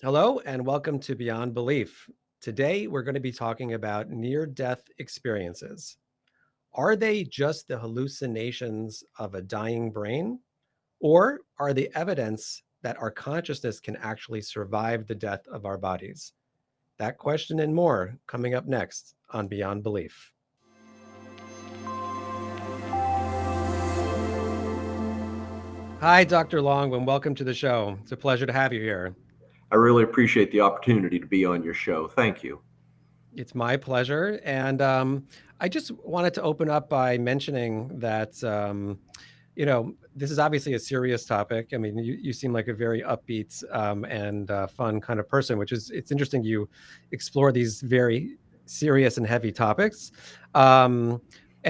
Hello, and welcome to Beyond Belief. Today, we're going to be talking about near death experiences. Are they just the hallucinations of a dying brain, or are they evidence that our consciousness can actually survive the death of our bodies? That question and more coming up next on Beyond Belief. Hi, Dr. Long, and welcome to the show. It's a pleasure to have you here. I really appreciate the opportunity to be on your show. Thank you. It's my pleasure. And I just wanted to open up by mentioning that, this is obviously a serious topic. I mean, you seem like a very upbeat and fun kind of person, it's interesting you explore these very serious and heavy topics. And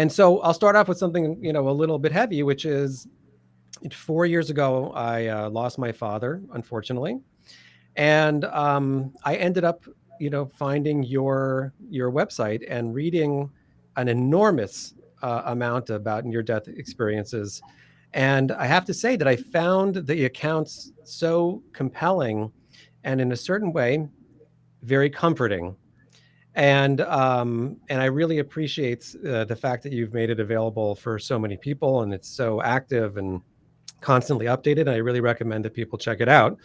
so I'll start off with something, a little bit heavy, which is 4 years ago, I lost my father, unfortunately. And I ended up finding your website and reading an enormous amount about near death experiences, and I have to say that I found the accounts so compelling and in a certain way very comforting. And I really appreciate the fact that you've made it available for so many people, and it's so active and constantly updated, and I really recommend that people check it out.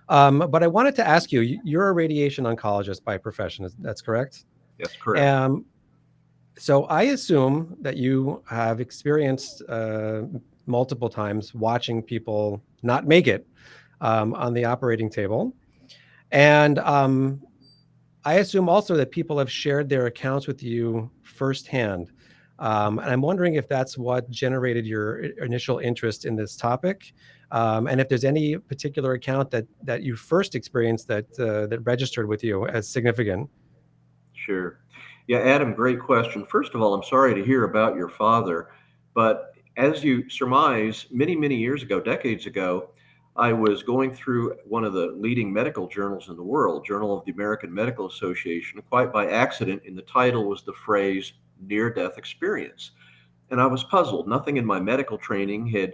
But I wanted to ask you, you're a radiation oncologist by profession, that's correct? That's correct. Um, so I assume that you have experienced multiple times watching people not make it on the operating table. And I assume also that people have shared their accounts with you firsthand. And I'm wondering if that's what generated your initial interest in this topic, and if there's any particular account that you first experienced that registered with you as significant. Sure. Yeah, Adam, great question. First of all, I'm sorry to hear about your father, but as you surmise, many, many years ago, decades ago, I was going through one of the leading medical journals in the world, Journal of the American Medical Association. Quite by accident, in the title was the phrase near death experience. And I was puzzled. Nothing in my medical training had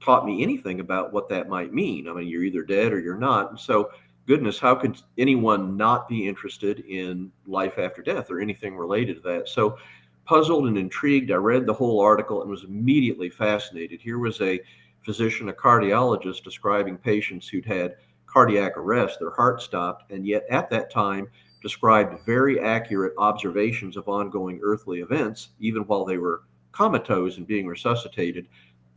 taught me anything about what that might mean. I mean, you're either dead or you're not. And so, goodness, how could anyone not be interested in life after death or anything related to that? So, puzzled and intrigued, I read the whole article and was immediately fascinated. Here was a physician, a cardiologist, describing patients who'd had cardiac arrest, their heart stopped, and yet at that time described very accurate observations of ongoing earthly events, even while they were comatose and being resuscitated.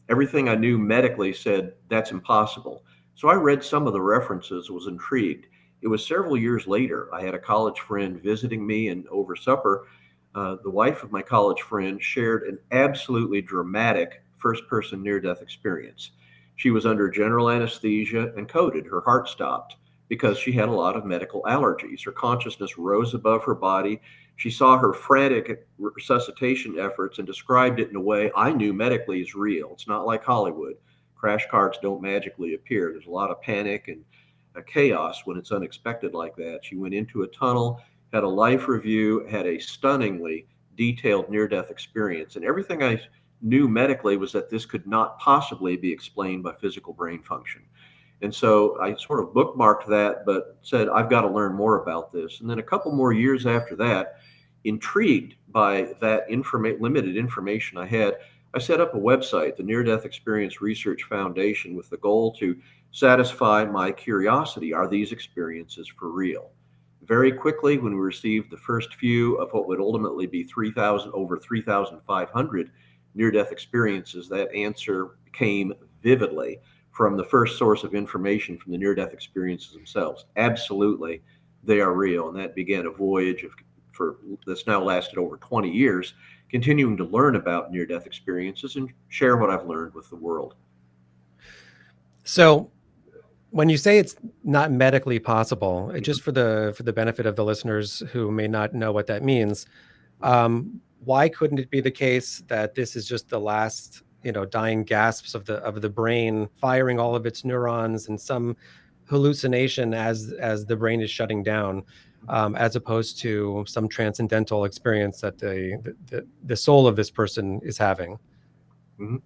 Everything I knew medically said that's impossible. So I read some of the references, was intrigued. It was several years later. I had a college friend visiting me, and over supper, the wife of my college friend shared an absolutely dramatic first person near death experience. She was under general anesthesia and coded. Her heart stopped because she had a lot of medical allergies. Her consciousness rose above her body. She saw her frantic resuscitation efforts and described it in a way I knew medically is real. It's not like Hollywood. Crash carts don't magically appear. There's a lot of panic and chaos when it's unexpected like that. She went into a tunnel, had a life review, had a stunningly detailed near death experience. And everything I knew medically was that this could not possibly be explained by physical brain function. And so I sort of bookmarked that, but said, I've got to learn more about this. And then a couple more years after that, intrigued by that limited information I had, I set up a website, the Near Death Experience Research Foundation, with the goal to satisfy my curiosity. Are these experiences for real? Very quickly, when we received the first few of what would ultimately be over 3,500 near-death experiences, that answer came vividly from the first source of information from the near-death experiences themselves. Absolutely, they are real, and that began a voyage that's now lasted over 20 years, continuing to learn about near-death experiences and share what I've learned with the world. So when you say it's not medically possible, just for the benefit of the listeners who may not know what that means, why couldn't it be the case that this is just the last, dying gasps of the brain firing all of its neurons and some hallucination as the brain is shutting down, as opposed to some transcendental experience that the soul of this person is having? Mhm.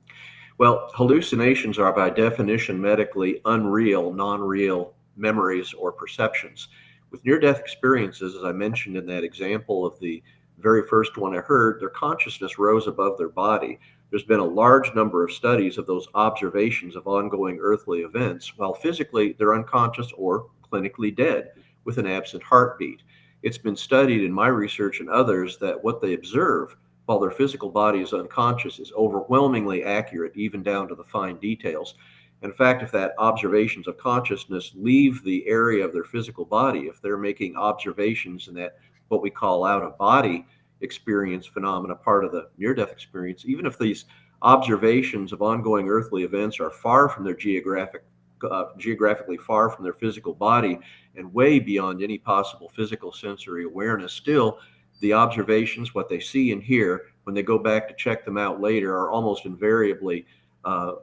Well, hallucinations are by definition medically unreal, non real memories or perceptions. With near death experiences, as I mentioned in that example of the very first one I heard, their consciousness rose above their body. There's been a large number of studies of those observations of ongoing earthly events, while physically they're unconscious or clinically dead with an absent heartbeat. It's been studied in my research and others that what they observe while their physical body is unconscious is overwhelmingly accurate, even down to the fine details. In fact, if that observations of consciousness leave the area of their physical body, if they're making observations in that what we call out of body experience phenomena, part of the near death experience, even if these observations of ongoing earthly events are far from their geographically far from their physical body and way beyond any possible physical sensory awareness, still the observations, what they see and hear, when they go back to check them out later, are almost invariably uh,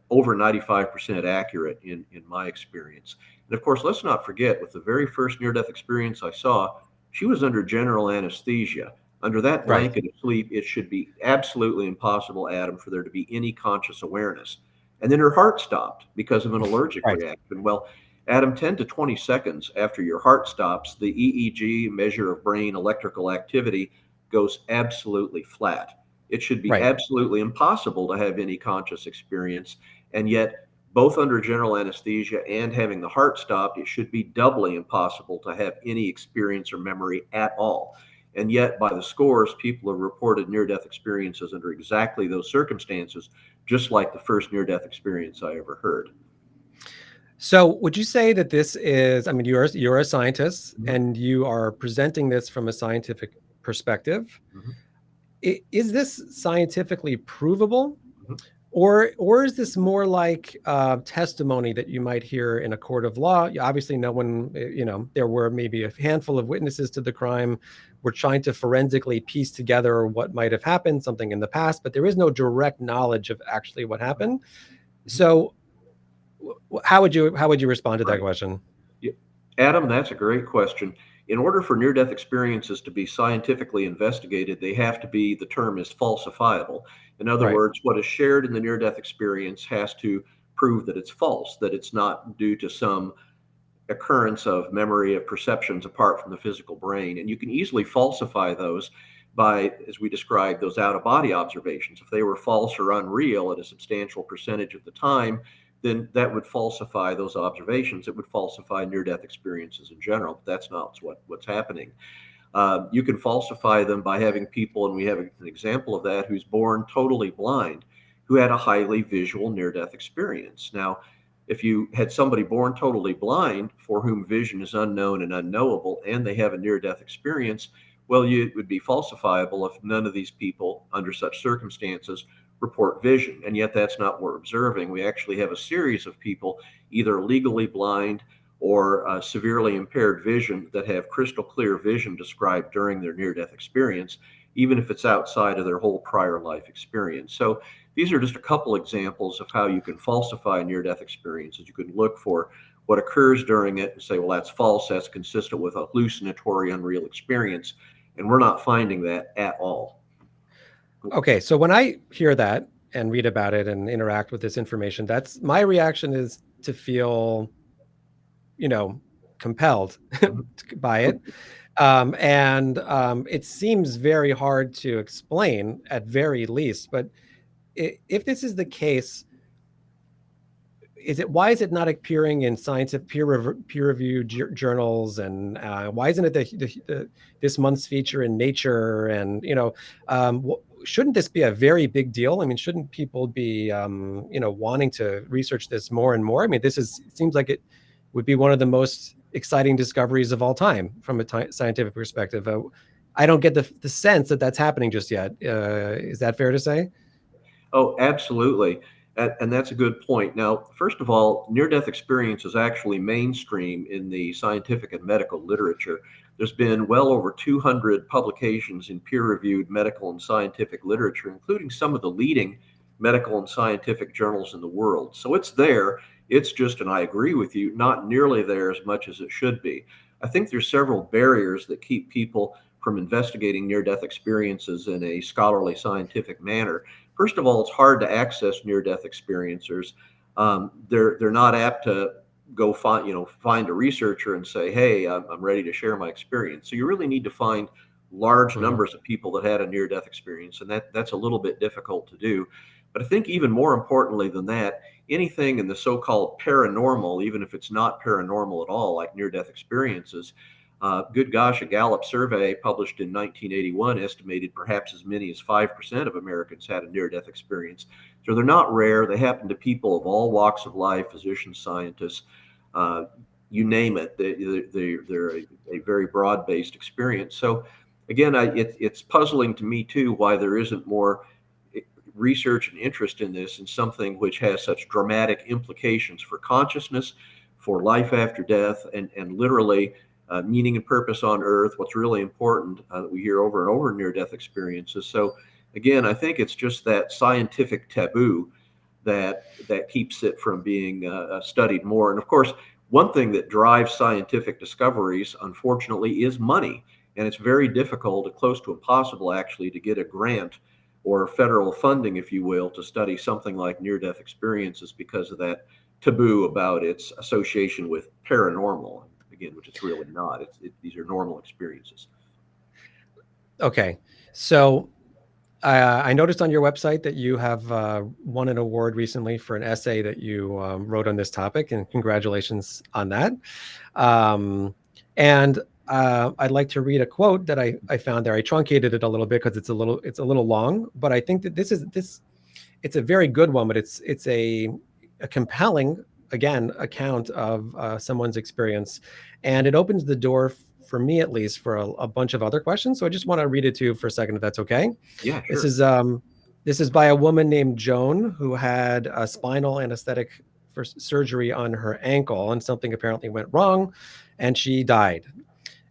over 95% accurate in my experience. And of course, let's not forget, with the very first near death experience I saw, she was under general anesthesia. Under that Right. blanket of sleep, it should be absolutely impossible, Adam, for there to be any conscious awareness. And then her heart stopped because of an allergic Right. reaction. Well, Adam, 10 to 20 seconds after your heart stops, the EEG, measure of brain electrical activity, goes absolutely flat. It should be Right. absolutely impossible to have any conscious experience. And yet, both under general anesthesia and having the heart stopped, it should be doubly impossible to have any experience or memory at all. And yet, by the scores, people have reported near death experiences under exactly those circumstances, just like the first near death experience I ever heard. So would you say that this is, I mean, you're a scientist Mhm, and you are presenting this from a scientific perspective. mhm, Is this scientifically provable? mhm, Or is this more like testimony that you might hear in a court of law? Obviously, no one, there were maybe a handful of witnesses to the crime. We're trying to forensically piece together what might have happened, something in the past, but there is no direct knowledge of actually what happened. mhm. So, how would you respond to that Right. question? Yeah. Adam, that's a great question. In order for near death experiences to be scientifically investigated, they have to be, the term is falsifiable. In other Right. words, what is shared in the near death experience has to prove that it's false, that it's not due to some occurrence of memory of perceptions apart from the physical brain. And you can easily falsify those by, as we described, those out of body observations. If they were false or unreal at a substantial percentage of the time, then that would falsify those observations. It would falsify near death experiences in general. But that's not what's happening. You can falsify them by having people, and we have an example of that, who's born totally blind, who had a highly visual near death experience. Now, if you had somebody born totally blind for whom vision is unknown and unknowable, and they have a near death experience, well, it would be falsifiable if none of these people, under such circumstances, report vision. And yet, that's not what we're observing. We actually have a series of people, either legally blind or severely impaired vision, that have crystal clear vision described during their near death experience, even if it's outside of their whole prior life experience. So these are just a couple examples of how you can falsify near death experiences. You can look for what occurs during it and say, well, that's false, that's consistent with a hallucinatory, unreal experience. And we're not finding that at all. Okay, so when I hear that and read about it and interact with this information, that's my reaction is to feel, you know, compelled Mhm. by it. And it seems very hard to explain at very least. But if this is the case, why is it not appearing in scientific peer reviewed journals, and why isn't it this month's feature in Nature? And shouldn't this be a very big deal? I mean, shouldn't people be wanting to research this more and more? I mean, it seems like it would be one of the most exciting discoveries of all time from a scientific perspective. I don't get the sense that that's happening just yet. Is that fair to say? Oh, absolutely. And that's a good point. Now, first of all, near death experience is actually mainstream in the scientific and medical literature. There's been well over 200 publications in peer reviewed medical and scientific literature, including some of the leading medical and scientific journals in the world. So it's there. It's just, and I agree with you, not nearly there as much as it should be. I think there's several barriers that keep people from investigating near death experiences in a scholarly scientific manner. First of all, it's hard to access near-death experiencers. They're not apt to go find a researcher and say, hey, I'm ready to share my experience. So you really need to find large Mhm. numbers of people that had a near death experience, and that's a little bit difficult to do. But I think even more importantly than that, anything in the so-called paranormal, even if it's not paranormal at all, like near death experiences, good gosh, a Gallup survey published in 1981 estimated perhaps as many as 5% of Americans had a near death experience. So they're not rare. They happen to people of all walks of life, physicians, scientists, uh, you name it. They're a very broad based experience. So, again, it's puzzling to me too why there isn't more research and interest in this, and something which has such dramatic implications for consciousness, for life after death, and literally meaning and purpose on earth, what's really important that we hear over and over in near death experiences. So, again, I think it's just that scientific taboo that keeps it from being studied more. And of course, one thing that drives scientific discoveries, unfortunately, is money. And it's very difficult, close to impossible, actually, to get a grant or federal funding, if you will, to study something like near death experiences because of that taboo about its association with paranormal, again, which it's really not. These are normal experiences. Okay. So I noticed on your website that you have won an award recently for an essay that you wrote on this topic, and congratulations on that. Um, and I'd like to read a quote that I found there. I truncated it a little bit because it's a little long, but I think that this it's a very good one, but it's a compelling, again, account of someone's experience, and it opens the door for me at least for a bunch of other questions. So I just want to read it to you for a second, if that's okay. Yeah, This sure. is um, this is by a woman named Joan who had a spinal anesthetic for surgery on her ankle, and something apparently went wrong, and she died.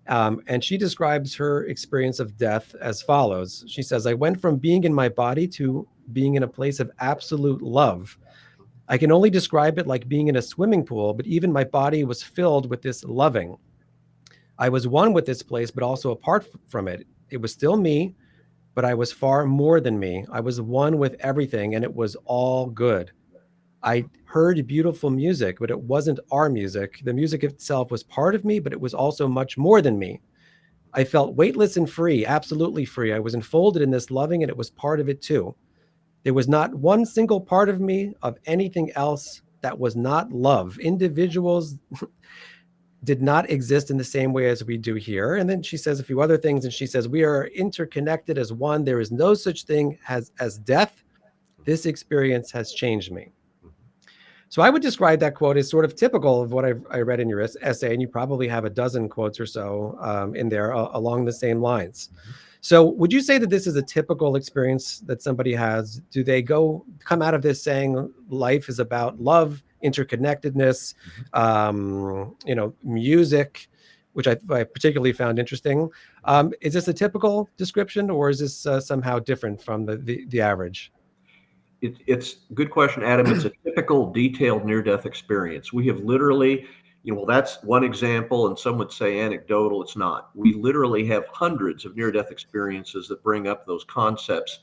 And she describes her experience of death as follows. She says, I went from being in my body to being in a place of absolute love. I can only describe it like being in a swimming pool, but even my body was filled with this loving. I was one with this place, but also apart from it. It was still me, but I was far more than me. I was one with everything, and it was all good. I heard beautiful music, but it wasn't our music. The music itself was part of me, but it was also much more than me. I felt weightless and free, absolutely free. I was enfolded in this loving, and it was part of it too. There was not one single part of me of anything else that was not love. Individuals did not exist in the same way as we do here. And then she says a few other things, and she says, we are interconnected as one. There is no such thing as death. This experience has changed me. So I would describe that quote as sort of typical of what I read in your essay, and you probably have a dozen quotes or so in there along the same lines. Mhm. So would you say that this is a typical experience that somebody has? Do they come out of this saying life is about love, interconnectedness, Mhm. music, which I particularly found interesting? Is this a typical description, or is this somehow different from the average? It's a good question, Adam. It's a typical detailed near-death experience. We have literally, well, that's one example, and some would say anecdotal. It's not. We literally have hundreds of near-death experiences that bring up those concepts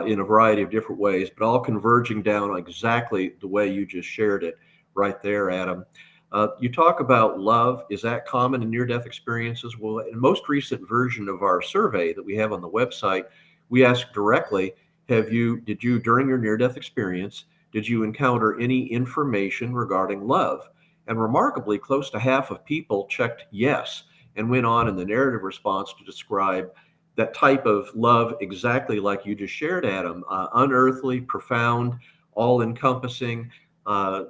in a variety of different ways, but all converging down exactly the way you just shared it right there, Adam. You talk about love. Is that common in near-death experiences? Well, in the most recent version of our survey that we have on the website, we ask directly, did you, during your near death experience, did you encounter any information regarding love? And remarkably, close to half of people checked yes and went on in the narrative response to describe that type of love exactly like you just shared, Adam, unearthly, profound, all encompassing, uh,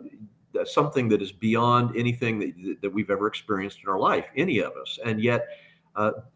something that is beyond anything that we've ever experienced in our life, any of us. And yet,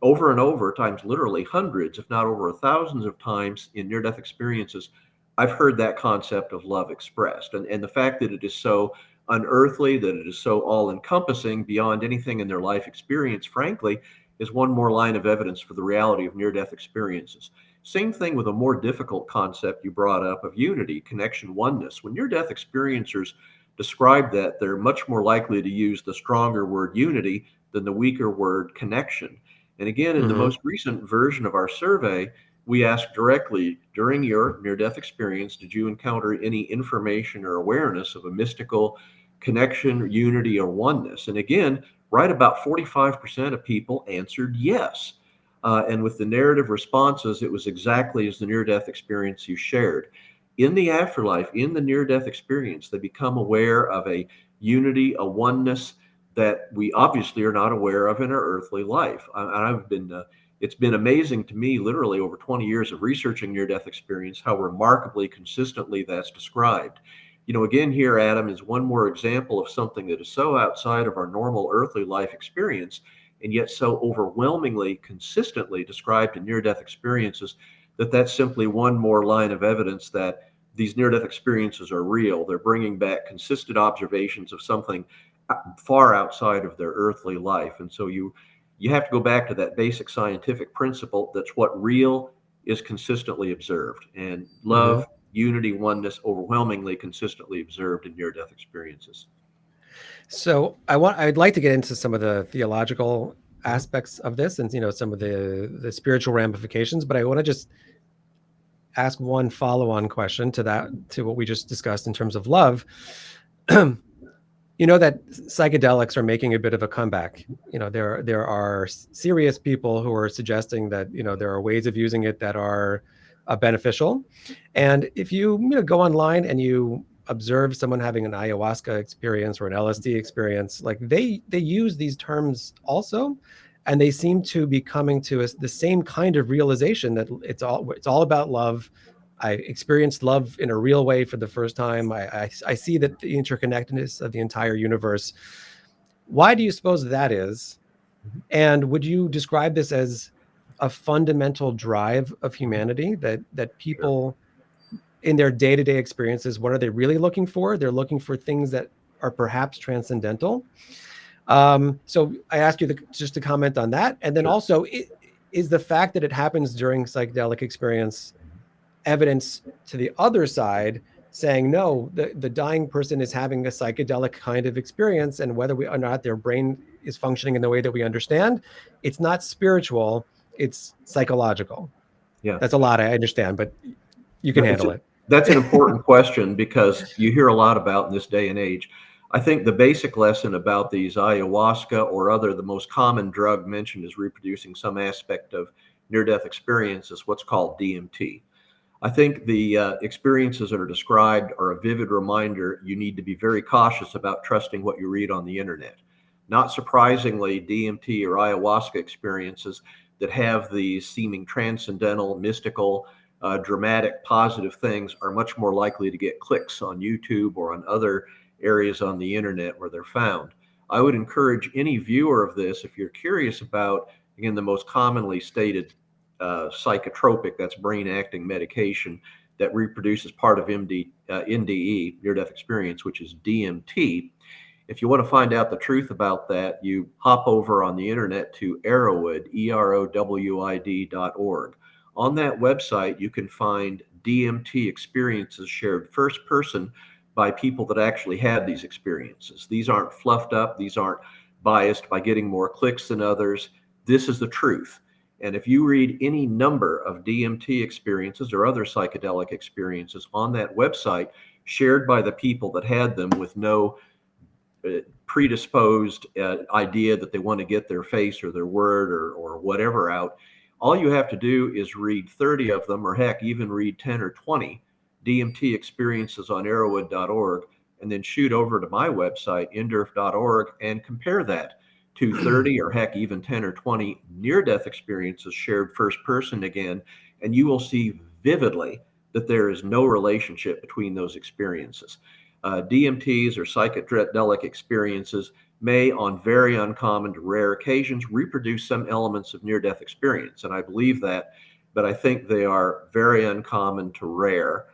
over and over, times literally hundreds, if not over thousands of times in near death experiences, I've heard that concept of love expressed. And the fact that it is so unearthly, that it is so all encompassing beyond anything in their life experience, frankly, is one more line of evidence for the reality of near death experiences. Same thing with a more difficult concept you brought up of unity, connection, oneness. When near death experiencers describe that, they're much more likely to use the stronger word unity than the weaker word connection. And again, in the Hmm. most recent version of our survey, we asked directly, during your near death experience, did you encounter any information or awareness of a mystical connection, unity, or oneness? And again, right about 45% of people answered yes. And with the narrative responses, it was exactly as the near death experience you shared. In the afterlife, in the near death experience, they become aware of a unity, a oneness that we obviously are not aware of in our earthly life. It's been amazing to me, literally over 20 years of researching near death experience, how remarkably consistently that's described. Again, here, Adam, is one more example of something that is so outside of our normal earthly life experience, and yet so overwhelmingly consistently described in near death experiences that that's simply one more line of evidence that these near death experiences are real. They're bringing back consistent observations of something far outside of their earthly life. And so you have to go back to that basic scientific principle that's what real is consistently observed. And Mhm. love, unity, oneness, overwhelmingly consistently observed in near death experiences. So I'd like to get into some of the theological Mhm. aspects of this, and some of the spiritual ramifications, but I want to just ask one follow-on question to that, to what we just discussed in terms of love. That psychedelics are making a bit of a comeback. There are serious people who are suggesting that there are ways of using it that are beneficial. And if you go online and you observe someone having an ayahuasca experience or an LSD experience, like they use these terms also, and they seem to be coming to us the same kind of realization that it's all about love. I experienced love in a real way for the first time. I see that the interconnectedness of the entire universe. Why do you suppose that is? Mhm. And would you describe this as a fundamental drive of Mhm. humanity, that Sure. people in their day-to-day experiences, what are they really looking for? They're looking for things that are perhaps transcendental. So I ask you just to comment on that, and then Sure. also, is the fact that it happens during psychedelic experience evidence to the other side saying no, the dying person is having a psychedelic kind of experience, and whether or not their brain is functioning in the way that we understand, it's not spiritual, it's psychological. Yeah. That's a lot, I understand, but you can No, handle it. that's an important question because you hear a lot about in this day and age. I think the basic lesson about these ayahuasca or other, the most common drug mentioned is reproducing some aspect of near death experience is what's called DMT. I think the experiences that are described are a vivid reminder you need to be very cautious about trusting what you read on the internet. Not surprisingly, DMT or ayahuasca experiences that have these seeming transcendental, mystical, dramatic, positive things are much more likely to get clicks on YouTube or on other areas on the internet where they're found. I would encourage any viewer of this, if you're curious about, again, the most commonly stated psychotropic, that's brain acting medication that reproduces part of NDE, near death experience, which is DMT. If you want to find out the truth about that, you hop over on the internet to Erowid, EROWID.org. On that website, you can find DMT experiences shared first person by people that actually had these experiences. These aren't fluffed up, these aren't biased by getting more clicks than others. This is the truth. And if you read any number of DMT experiences or other psychedelic experiences on that website, shared by the people that had them with no predisposed idea that they want to get their face or their word or whatever out, all you have to do is read 30 of them, or heck, even read 10 or 20 DMT experiences on arrowwood.org, and then shoot over to my website, ndurf.org, and compare that to 30 or heck, even 10 or 20 near death experiences shared first person again, and you will see vividly that there is no relationship between those experiences. DMTs or psychedelic experiences may, on very uncommon to rare occasions, reproduce some elements of near death experience. And I believe that, but I think they are very uncommon to rare.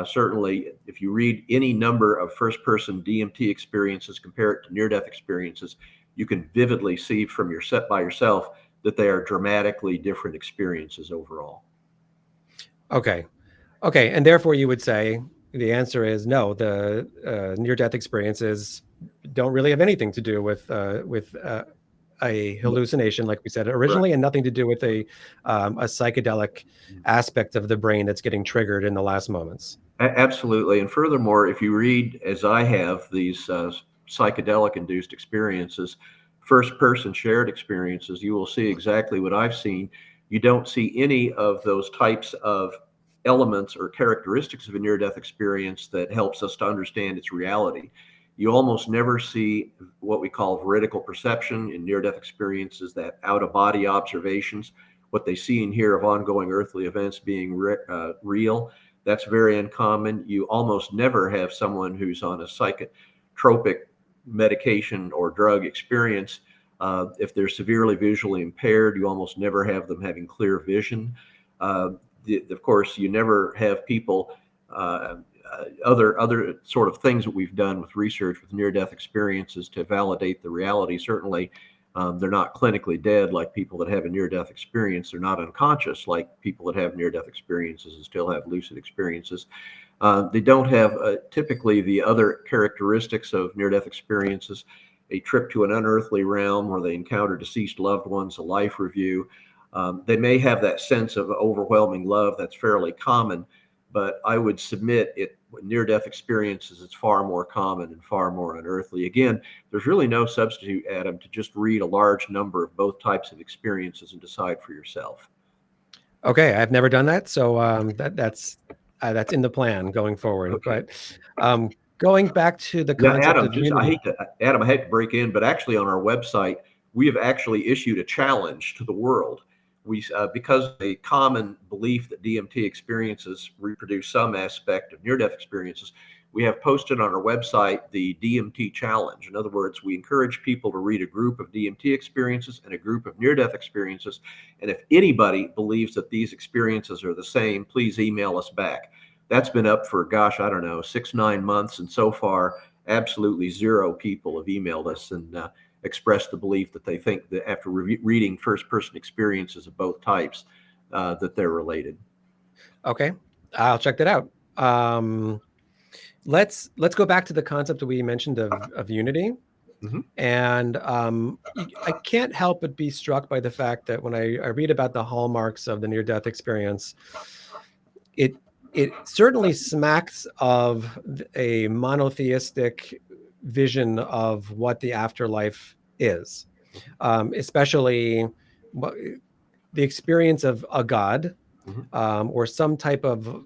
Certainly, if you read any number of first person DMT experiences, compare it to near death experiences, you can vividly see from your set by yourself that they are dramatically different experiences overall. Okay. Okay, and therefore you would say the answer is no. The near-death experiences don't really have anything to do with a hallucination, like we said Correct. originally, and nothing to do with a psychedelic aspect of the brain that's getting triggered in the last moments. Absolutely. And furthermore, if you read, as I have, these psychedelic induced experiences, first person shared experiences, you will see exactly what I've seen. You don't see any of those types of elements or characteristics of a near death experience that helps us to understand its reality. You almost never see what we call veridical perception in near death experiences, that out of body observations, what they see and hear of ongoing earthly events being real. That's very uncommon. You almost never have someone who's on a psychotropic medication or drug experience. If they're severely visually impaired, you almost never have them having clear vision. Of course, you never have people. Other sort of things that we've done with research with near-death experiences to validate the reality. Certainly, they're not clinically dead like people that have a near-death experience. They're not unconscious like people that have near-death experiences and still have lucid experiences. They don't have typically the other characteristics of near-death experiences: a trip to an unearthly realm where they encounter deceased loved ones, a life review. They may have that sense of overwhelming love that's fairly common, but I would submit it near-death experiences, it's far more common and far more unearthly. Again, there's really no substitute, Adam, to just read a large number of both types of experiences and decide for yourself. Okay, I've never done that, so that's in the plan going forward. Okay. But going back to the Yeah, concept Adam, of unity. Adam, I hate to break in, but actually on our website, we have actually issued a challenge to the world. Because of a common belief that DMT experiences reproduce some aspect of near-death experiences, we have posted on our website the DMT challenge. In other words, we encourage people to read a group of DMT experiences and a group of near-death experiences. And if anybody believes that these experiences are the same, please email us back. That's been up for, gosh, I don't know, 6, 9 months. And so far, absolutely zero people have emailed us and expressed the belief that they think that after reading first-person experiences of both types, that they're related. Okay, I'll check that out. Let's go back to the concept that we mentioned of unity. Mm-hmm. And I can't help but be struck by the fact that when I read about the hallmarks of the near-death experience, it certainly smacks of a monotheistic vision of what the afterlife is, especially the experience of a god, or some type of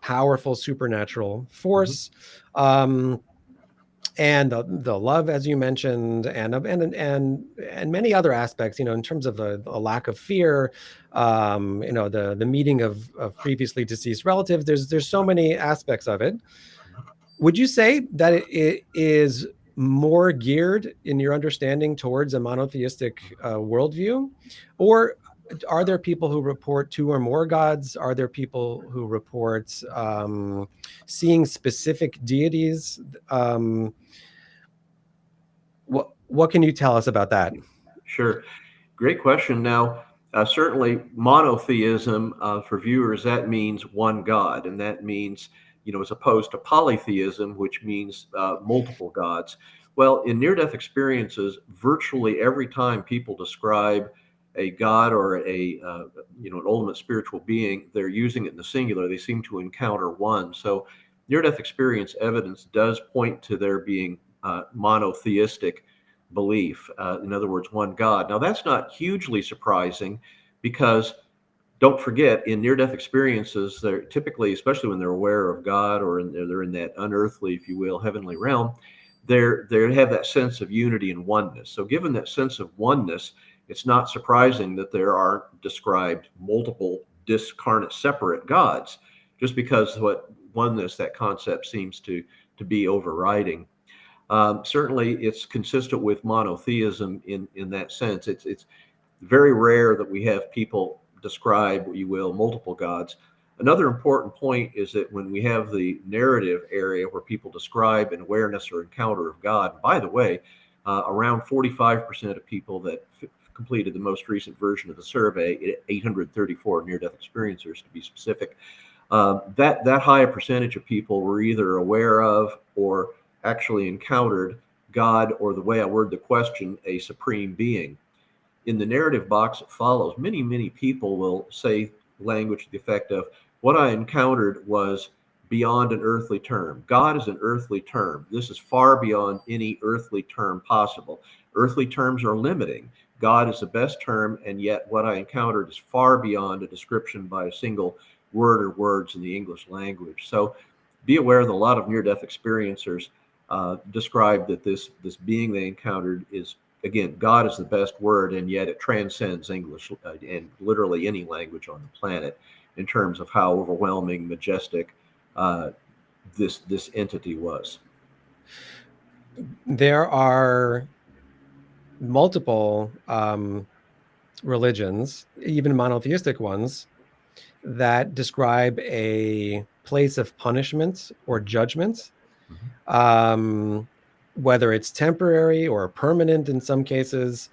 powerful supernatural force, and the love, as you mentioned, and many other aspects, in terms of a lack of fear, the meeting of previously deceased relatives. There's so many aspects of it. Would you say that it is more geared in your understanding towards a monotheistic worldview, or are there people who report two or more gods? Are there people who report seeing specific deities? What can you tell us about that? Sure. Great question. Now, certainly monotheism, for viewers, that means one God. And that means, as opposed to polytheism, which means multiple gods. Well, in near death experiences, virtually every time people describe a God or an ultimate spiritual being, they're using it in the singular. They seem to encounter one. So near death experience evidence does point to there being monotheistic belief. In other words, one God. Now, that's not hugely surprising because don't forget, in near-death experiences, they're typically, especially when they're aware of God or they're in that unearthly, if you will, heavenly realm, they have that sense of unity and oneness. So given that sense of oneness, it's not surprising that there are described multiple discarnate separate gods, just because what oneness, that concept seems to be overriding. Certainly, it's consistent with monotheism in that sense. It's very rare that we have people describe, what you will, multiple gods. Another important point is that when we have the narrative area where people describe an awareness or encounter of God, and by the way, around 45% of people that completed the most recent version of the survey, 834 near-death experiencers to be specific, that high a percentage of people were either aware of or actually encountered God, or the way I word the question, a supreme being. In the narrative box that follows, many people will say language to the effect of, what I encountered was beyond an earthly term. God is an earthly term. This is far beyond any earthly term possible. Earthly terms are limiting. God is the best term, and yet what I encountered is far beyond a description by a single word or words in the English language. So be aware that a lot of near-death experiencers describe that this being they encountered is, again, God is the best word, and yet it transcends English and literally any language on the planet in terms of how overwhelming, majestic uh, this entity was. There are multiple religions, even monotheistic ones, that describe a place of punishment or judgment, Mhm. um, whether it's temporary or permanent in some cases.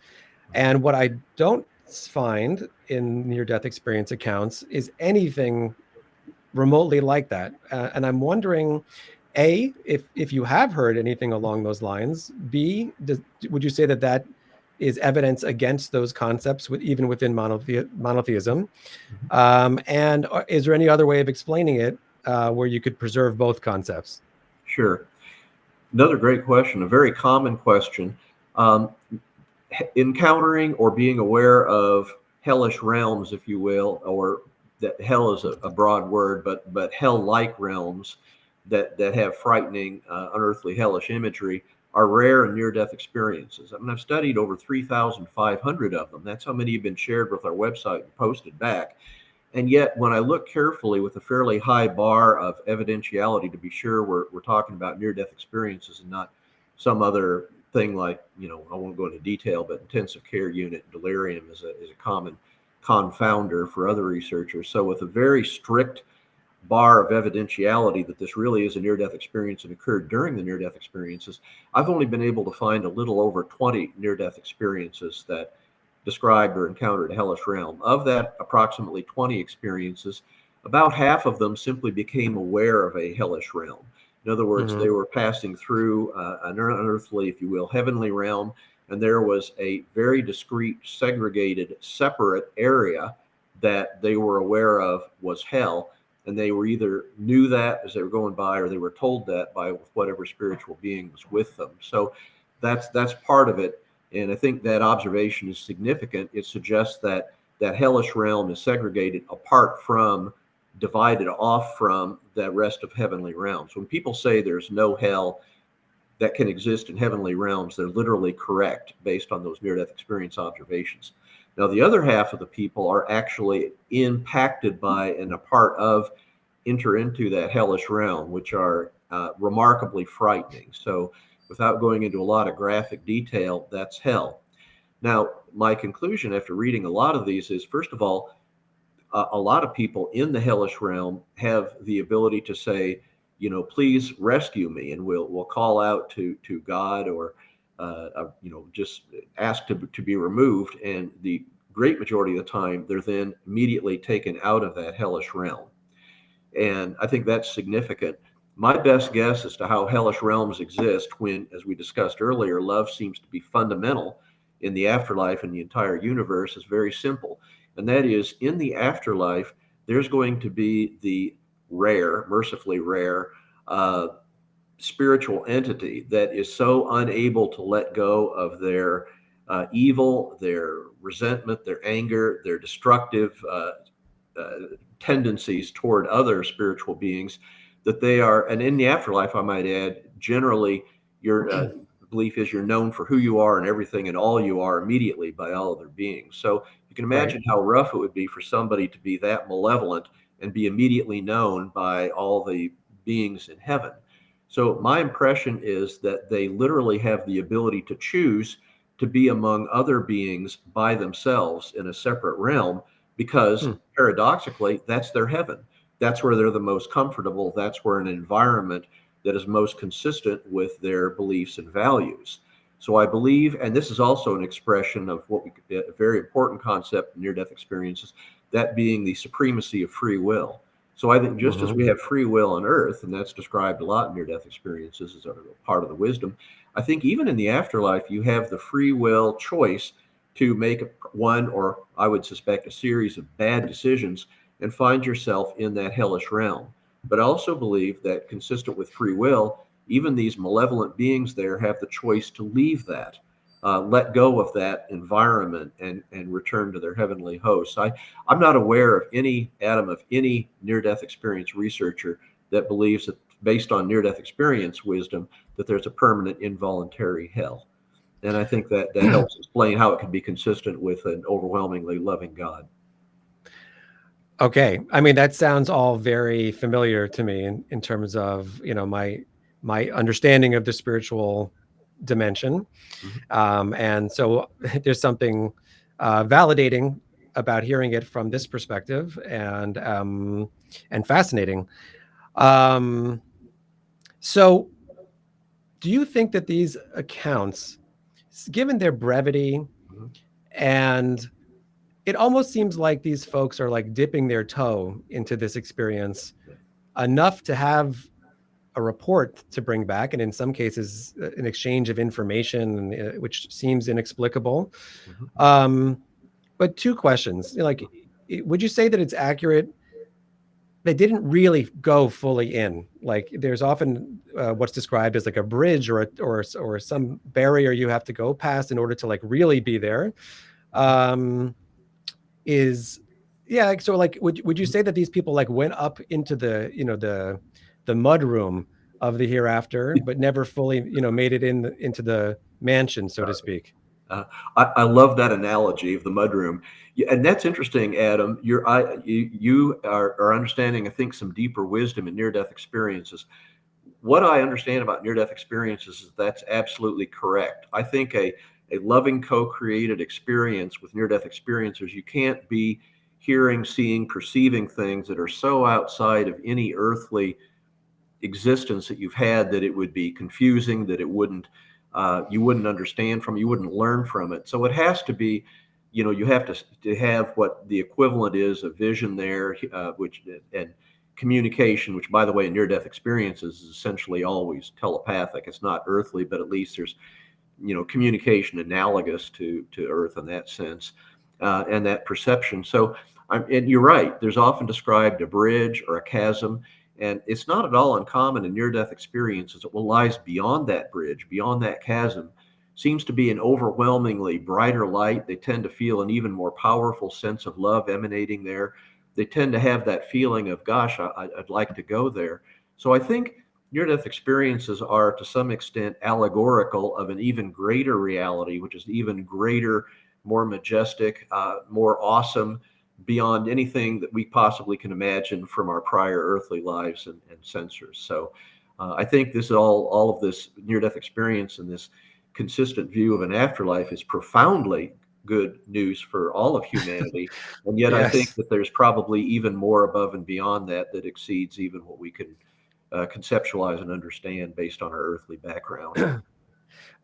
And what I don't find in near death experience accounts is anything remotely like that. And I'm wondering, A, if you have heard anything along those lines. B, would you say that that is evidence against those concepts, even within monotheism? Mhm. And is there any other way of explaining it where you could preserve both concepts? Sure. Another great question, a very common question. Um, Encountering or being aware of hellish realms, if you will, or that hell is a broad word, but hell-like realms that have frightening, unearthly, hellish imagery are rare and near-death experiences. I mean, I've studied over 3,500 of them. That's how many have been shared with our website and posted back. And yet, when I look carefully with a fairly high bar of evidentiality to be sure we're talking about near death experiences and not some other thing like, I won't go into detail, but intensive care unit delirium is a common confounder for other researchers. So, with a very strict bar of evidentiality that this really is a near death experience and occurred during the near death experiences, I've only been able to find a little over 20 near death experiences that described or encountered a hellish realm. Of that approximately 20 experiences, about half of them simply became aware of a hellish realm. In other words, Hmm. they were passing through an unearthly, if you will, heavenly realm, and there was a very discrete, segregated, separate area that they were aware of was hell. And they were either knew that as they were going by, or they were told that by whatever spiritual being was with them. So that's part of it, and I think that observation is significant. It suggests that that hellish realm is segregated apart from, divided off from the rest of heavenly realms. When people say there's no hell that can exist in heavenly realms, they're literally correct based on those near death experience observations. Now, the other half of the people are actually impacted by and a part of, enter into that hellish realm, which are remarkably frightening. So, without going into a lot of graphic detail, that's hell. Now, my conclusion after reading a lot of these is, first of all, a lot of people in the hellish realm have the ability to say, please rescue me, and we'll call out to God, or just ask to be removed, and the great majority of the time they're then immediately taken out of that hellish realm. And I think that's significant. My best guess as to how hellish realms exist, when, as we discussed earlier, love seems to be fundamental in the afterlife and the entire universe, is very simple. And that is, in the afterlife, there's going to be the rare, mercifully rare, uh, spiritual entity that is so unable to let go of their evil, their resentment, their anger, their destructive uh, tendencies toward other spiritual beings, that they are, and in the afterlife, I might add, generally, your belief is you're known for who you are and everything and all you are immediately by all other beings. So you can Right. imagine how rough it would be for somebody to be that malevolent and be immediately known by all the beings in heaven. So my impression is that they literally have the ability to choose to be among other beings by themselves in a separate realm, because Hmm. paradoxically, that's their heaven. That's where they're the most comfortable. That's where an environment that is most consistent with their beliefs and values. So I believe, and this is also an expression of a very important concept in near-death experiences, that being the supremacy of free will. So I think just as Hmm. we have free will on earth, and that's described a lot in near-death experiences as a part of the wisdom, I think even in the afterlife, you have the free will choice to make one, or I would suspect a series of bad decisions, and find yourself in that hellish realm. But I also believe that, consistent with free will, even these malevolent beings there have the choice to leave that, let go of that environment, and return to their heavenly hosts. I'm not aware of any, Adam, of any near death experience researcher that believes that, based on near death experience wisdom, that there's a permanent involuntary hell. And I think that that helps explain how it can be consistent with an overwhelmingly loving God. Okay. I mean, that sounds all very familiar to me in terms of, my understanding of the spiritual dimension. Mhm. And so there's something validating about hearing it from this perspective, and fascinating. Um, so do you think that these accounts, given their brevity, Mhm. and it almost seems like these folks are like dipping their toe into this experience enough to have a report to bring back, and in some cases, an exchange of information, which seems inexplicable. Mhm. Um, but two questions: like, would you say that it's accurate? They didn't really go fully in. Like, there's often what's described as like a bridge, or some barrier you have to go past in order to like really be there. Mhm. Um, is Yeah, like, so like, would you say that these people like went up into the mud room of the hereafter, but never fully made it into the mansion, so to speak? Uh, I love that analogy of the mudroom. Yeah, and that's interesting, Adam. You are understanding, I think, some deeper wisdom in near-death experiences. What I understand about near-death experiences is that's absolutely correct. I think a loving co-created experience with near-death experiences, you can't be hearing, seeing, perceiving things that are so outside of any earthly existence that you've had that it would be confusing, that it wouldn't you wouldn't understand from, you wouldn't learn from it. So it has to be, you have to have what the equivalent is of vision there, which and communication, which, by the way, in near-death experiences is essentially always telepathic. It's not earthly, but at least there's communication analogous to Earth in that sense, and that perception. So, and you're right. There's often described a bridge or a chasm, and it's not at all uncommon in near-death experiences that what lies beyond that bridge, beyond that chasm, seems to be an overwhelmingly brighter light. They tend to feel an even more powerful sense of love emanating there. They tend to have that feeling of, gosh, I'd like to go there. So I think near-death experiences are, to some extent, allegorical of an even greater reality, which is even greater, more majestic, more awesome, beyond anything that we possibly can imagine from our prior earthly lives and sensors. So I think this all of this near-death experience and this consistent view of an afterlife is profoundly good news for all of humanity. And yet I think Yes. that there's probably even more above and beyond that that exceeds even what we can conceptualize and understand based on our earthly background.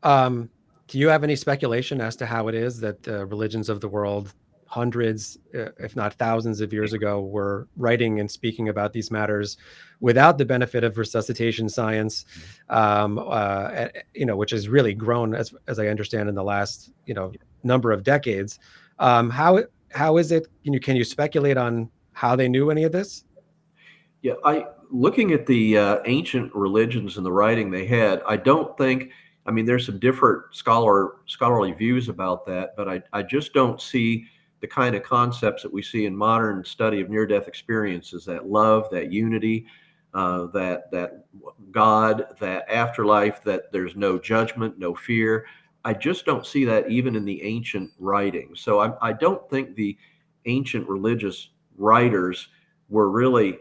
Um, do you have any speculation as to how it is that the religions of the world, hundreds, if not thousands of years ago, were writing and speaking about these matters without the benefit of resuscitation science, which has really grown, as I understand, in the last number of decades? How is it? Can you speculate on how they knew any of this? Yeah, I looking at the ancient religions and the writing they had, I don't think. I mean, there's some different scholarly views about that, but I just don't see the kind of concepts that we see in modern study of near-death experiences: that love, that unity, that God, that afterlife, that there's no judgment, no fear. I just don't see that even in the ancient writings. So I don't think the ancient religious writers were really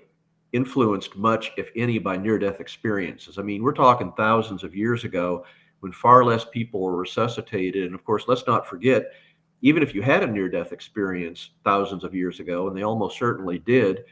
influenced much, if any, by near death experiences. I mean, we're talking thousands of years ago when far less people were resuscitated. And of course, let's not forget, even if you had a near death experience thousands of years ago, and they almost certainly did,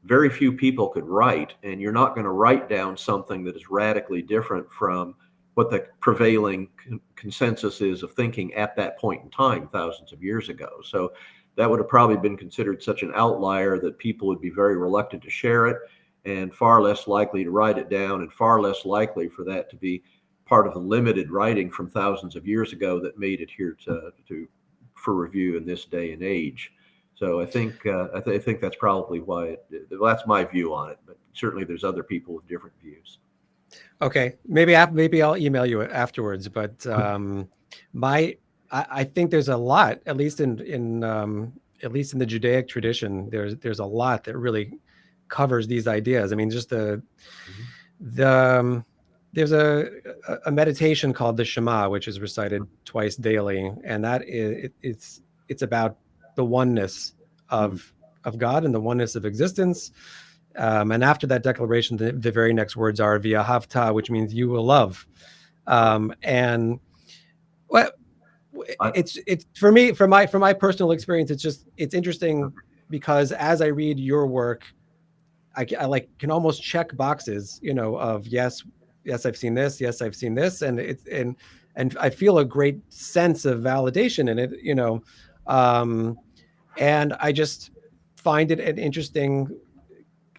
very few people could write. And you're not going to write down something that is radically different from what the prevailing consensus is of thinking at that point in time, thousands of years ago. So that would have probably been considered such an outlier that people would be very reluctant to share it, and far less likely to write it down, and far lless likely for that to be part of the limited writing from thousands of years ago that made it here to for review in this day and age. So I think I think that's probably why. Well, that's my view on it, but certainly there's other people with different views. Okay, maybe I'll email you afterwards. But my I think there's a lot, at least at least in the Judaic tradition. There's a lot that really covers these ideas. I mean, just Mhm. the there's a meditation called the Shema, which is recited twice daily, and it's about the oneness Mhm. of God and the oneness of existence. And after that declaration, the very next words are "V'ahavta," which means "you will love." And what I, it's for my personal experience, it's interesting because as I read your work, I like can almost check boxes, of yes, I've seen this, yes, I've seen this, and I feel a great sense of validation in it. Um, and I just find it an interesting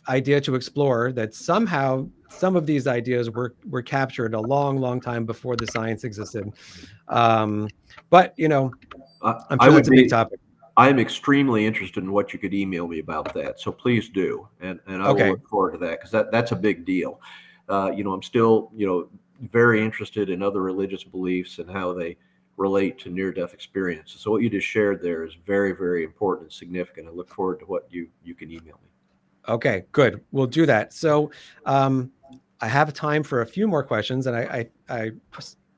idea to explore that somehow some of these ideas were captured a long time before the science existed. Um, but I'm I sure that's would a big be, topic. I'm extremely interested in what you could email me about that. So please do. And I will Okay. look forward to that because that's a big deal. I'm still, very interested in other religious beliefs and how they relate to near death experiences. So what you just shared there is very, very important and significant. I look forward to what you can email me. Okay, good. We'll do that. So, um, I have time for a few more questions, and I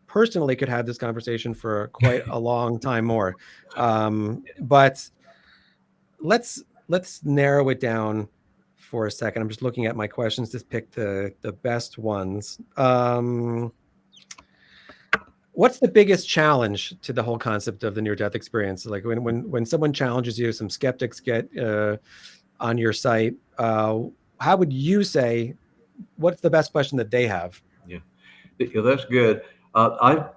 personally could have this conversation for quite a long time more. But let's narrow it down for a second. I'm just looking at my questions to pick the best ones. What's the biggest challenge to the whole concept of the near death experience? Like when someone challenges you, some skeptics get on your site. How would you say what's the best question that they have? Yeah, that's good. I've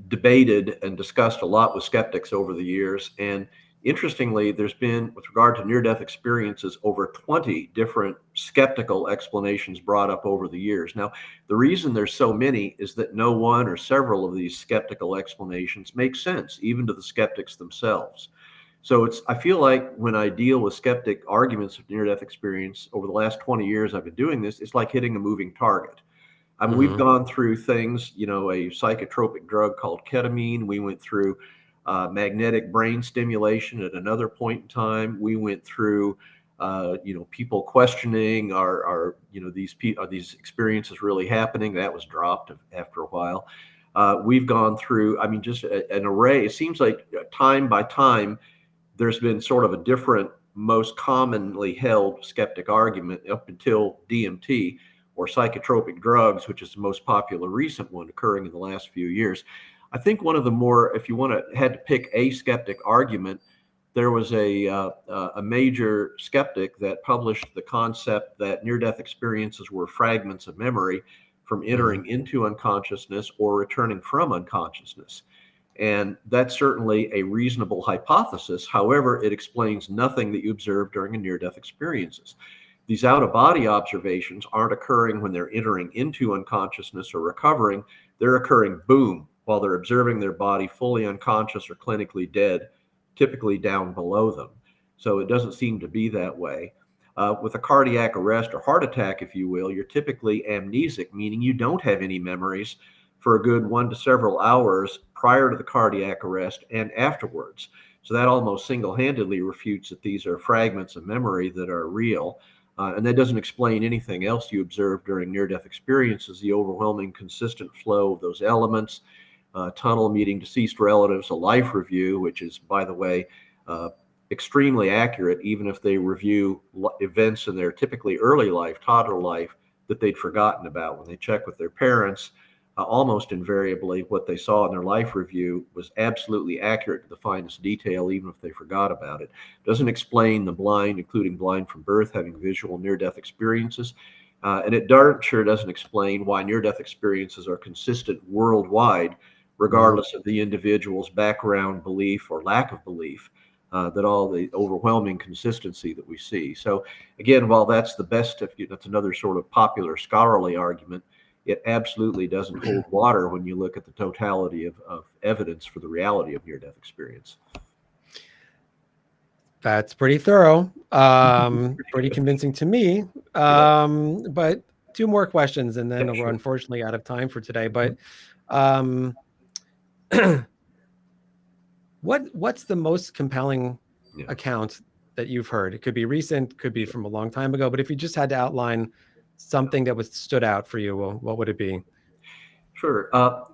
debated and discussed a lot with skeptics over the years. And interestingly, there's been, with regard to near death experiences, over 20 different skeptical explanations brought up over the years. Now, the reason there's so many is that no one or several of these skeptical explanations make sense, even to the skeptics themselves. So I feel like when I deal with skeptic arguments of near death experience over the last 20 years I've been doing this, it's like hitting a moving target. I mean, we've Hmm. gone through things, a psychotropic drug called ketamine. We went through magnetic brain stimulation at another point in time. We went through, people questioning are these experiences really happening? That was dropped after a while. We've gone through, I mean, just an array. It seems like time by time, there's been sort of a different, most commonly held skeptic argument up until DMT or psychotropic drugs, which is the most popular recent one occurring in the last few years. I think one of the more, if you had to pick a skeptic argument, there was a major skeptic that published the concept that near-death experiences were fragments of memory from Hmm. entering into unconsciousness or returning from unconsciousness. And that's certainly a reasonable hypothesis. However, it explains nothing that you observe during a near-death experiences. These out-of-body observations aren't occurring when they're entering into unconsciousness or recovering. They're occurring, boom, while they're observing their body fully unconscious or clinically dead, typically down below them. So it doesn't seem to be that way. With a cardiac arrest or heart attack, if you will, you're typically amnesic, meaning you don't have any memories for a good 1 to several hours prior to the cardiac arrest and afterwards. So that almost single-handedly refutes that these are fragments of memory that are real. And that doesn't explain anything else you observe during near-death experiences, the overwhelming consistent flow of those elements, tunnel meeting deceased relatives, a life review, which is, by the way, uh, extremely accurate, even if they review events in their typically early life, toddler life, that they'd forgotten about. When they check with their parents, almost invariably what they saw in their life review was absolutely accurate to the finest detail, even if they forgot about it. Doesn't explain the blind, including blind from birth, having visual near-death experiences. And it darn sure doesn't explain why near-death experiences are consistent worldwide, Hmm. regardless of the individual's background, belief, or lack of belief. That all the overwhelming consistency that we see. So again, while that's the best, that's another sort of popular scholarly argument, it absolutely doesn't hold water when you look at the totality of evidence for the reality of near-death experience. That's pretty thorough, Pretty pretty good. convincing to me. Yeah. But two more questions, and Yeah, then we're sure. unfortunately out of time for today. Mhm. But um, what's the most compelling Yeah, account that you've heard? It could be recent, could be sure. from a long time ago. But if you just had to outline something that was stood out for you, well, what would it be? Sure.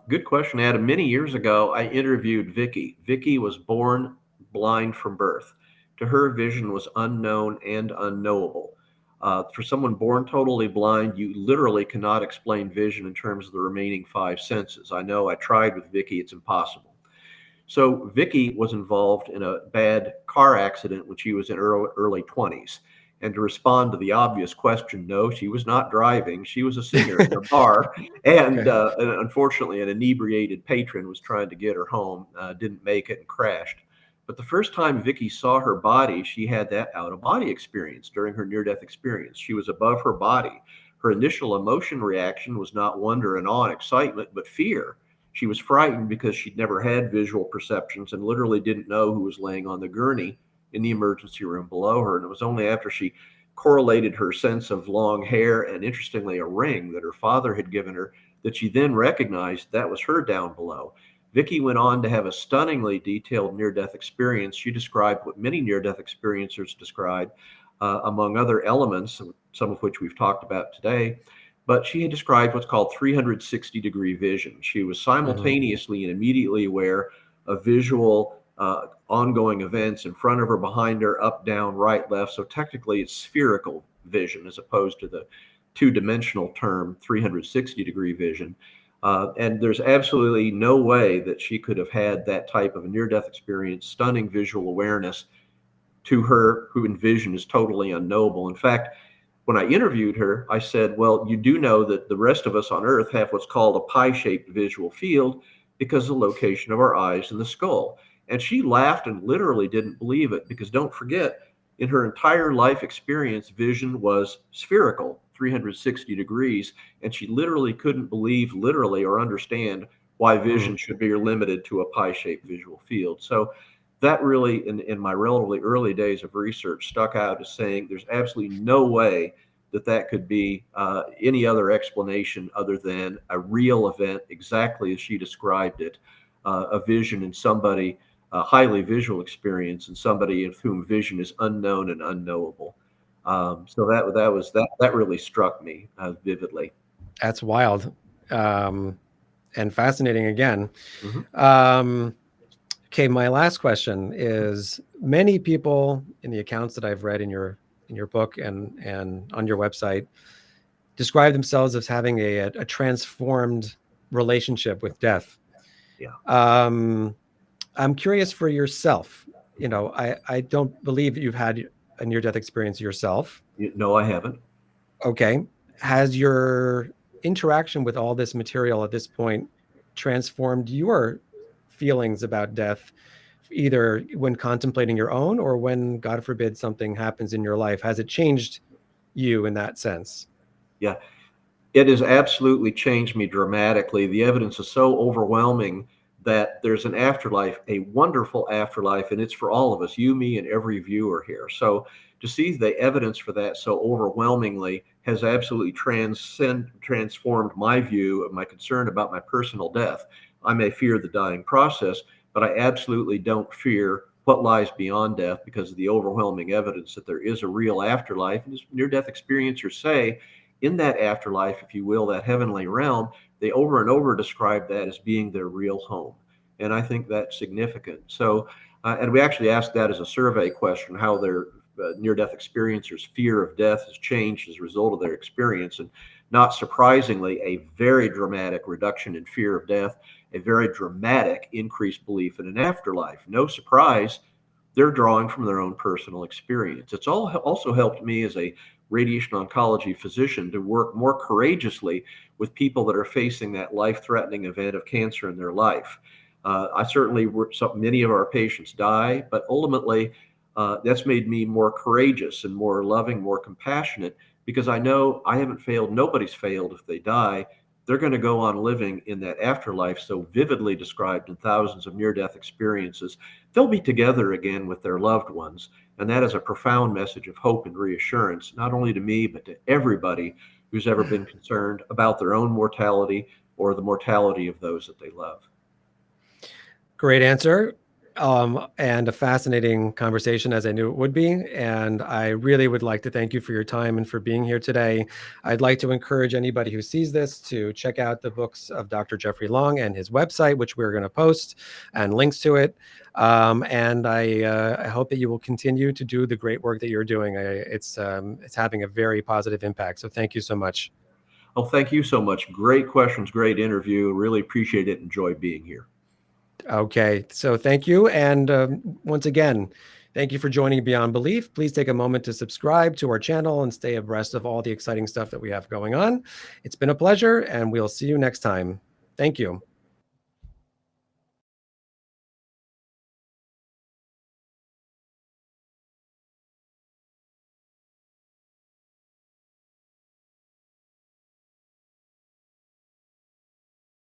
Good question, Adam. Many years ago, I interviewed Vicky. Vicky was born blind from birth. To her, vision was unknown and unknowable. For someone born totally blind, you literally cannot explain vision in terms of the remaining five senses. I know I tried with Vicky, it's impossible. So Vicky was involved in a bad car accident when she was in early 20s. And to respond to the obvious question, no, she was not driving. She was a singer in a bar. And Okay. unfortunately, an inebriated patron was trying to get her home, didn't make it, and crashed. But the first time Vicky saw her body, she had that out of body experience during her near death experience. She was above her body. Her initial emotion reaction was not wonder and awe and excitement, but fear. She was frightened because she'd never had visual perceptions and literally didn't know who was laying on the gurney in the emergency room below her. And it was only after she correlated her sense of long hair and, interestingly, a ring that her father had given her that she then recognized that was her down below. Vicky went on to have a stunningly detailed near death experience. She described what many near death experiencers describe, among other elements, some of which we've talked about today. But she had described what's called 360-degree vision. She was Hmm. simultaneously and immediately aware of visual ongoing events in front of her, behind her, up, down, right, left. So technically, it's spherical vision as opposed to the two-dimensional term 360-degree vision. And there's absolutely no way that she could have had that type of a near-death experience, stunning visual awareness, to her who in vision is totally unknowable. In fact, when I interviewed her, I said, well, you do know that the rest of us on Earth have what's called a pie shaped visual field because of the location of our eyes in the skull. And she laughed and literally didn't believe it because don't forget, in her entire life experience, vision was spherical, 360 degrees. And she literally couldn't believe, literally, or understand why Hmm. vision should be limited to a pie shaped visual field. So that really, in my relatively early days of research, stuck out as saying there's absolutely no way that that could be any other explanation other than a real event, exactly as she described it, a vision in somebody, a highly visual experience in somebody of whom vision is unknown and unknowable. So that really struck me vividly. That's wild, and fascinating again. Mhm. Um, Okay, my last question is many people in the accounts that I've read in your book and on your website describe themselves as having a transformed relationship with death. Yeah. Um, I'm curious for yourself. You know, I don't believe that you've had a near death experience yourself. No, I haven't. Okay. Has your interaction with all this material at this point transformed your feelings about death, either when contemplating your own or when, God forbid, something happens in your life? Has it changed you in that sense? Yeah. It has absolutely changed me dramatically. The evidence is so overwhelming that there's an afterlife, a wonderful afterlife, and it's for all of us, you, me, and every viewer here. So to see the evidence for that so overwhelmingly has absolutely transformed my view of my concern about my personal death. I may fear the dying process, but I absolutely don't fear what lies beyond death because of the overwhelming evidence that there is a real afterlife. And as near-death experiencers say, in that afterlife, if you will, that heavenly realm, they over and over describe that as being their real home. And I think that's significant. So, and we actually asked that as a survey question, how their near death experiencers' fear of death has changed as a result of their experience. And not surprisingly, a very dramatic reduction in fear of death, a very dramatic increased belief in an afterlife. No surprise, they're drawing from their own personal experience. It's all also helped me as a radiation oncology physician to work more courageously with people that are facing that life-threatening event of cancer in their life. I certainly work. Many of our patients die, but ultimately, that's made me more courageous and more loving, more compassionate because I know I haven't failed. Nobody's failed if they die. they're going to go on living in that afterlife so vividly described in thousands of near death experiences. They'll be together again with their loved ones. And that is a profound message of hope and reassurance, not only to me, but to everybody who's ever been concerned about their own mortality or the mortality of those that they love. Great answer. And a fascinating conversation, as I knew it would be. And I really would like to thank you for your time and for being here today. I'd like to encourage anybody who sees this to check out the books of Dr. Jeffrey Long and his website, which we're going to post and links to it. And I hope that you will continue to do the great work that you're doing. It's having a very positive impact. So thank you so much. Oh, thank you so much. Great questions, great interview. Really appreciate it. Enjoy being here. Okay, so thank you. And once again, thank you for joining Beyond Belief. Please take a moment to subscribe to our channel and stay abreast of all the exciting stuff that we have going on. It's been a pleasure, and we'll see you next time. Thank you.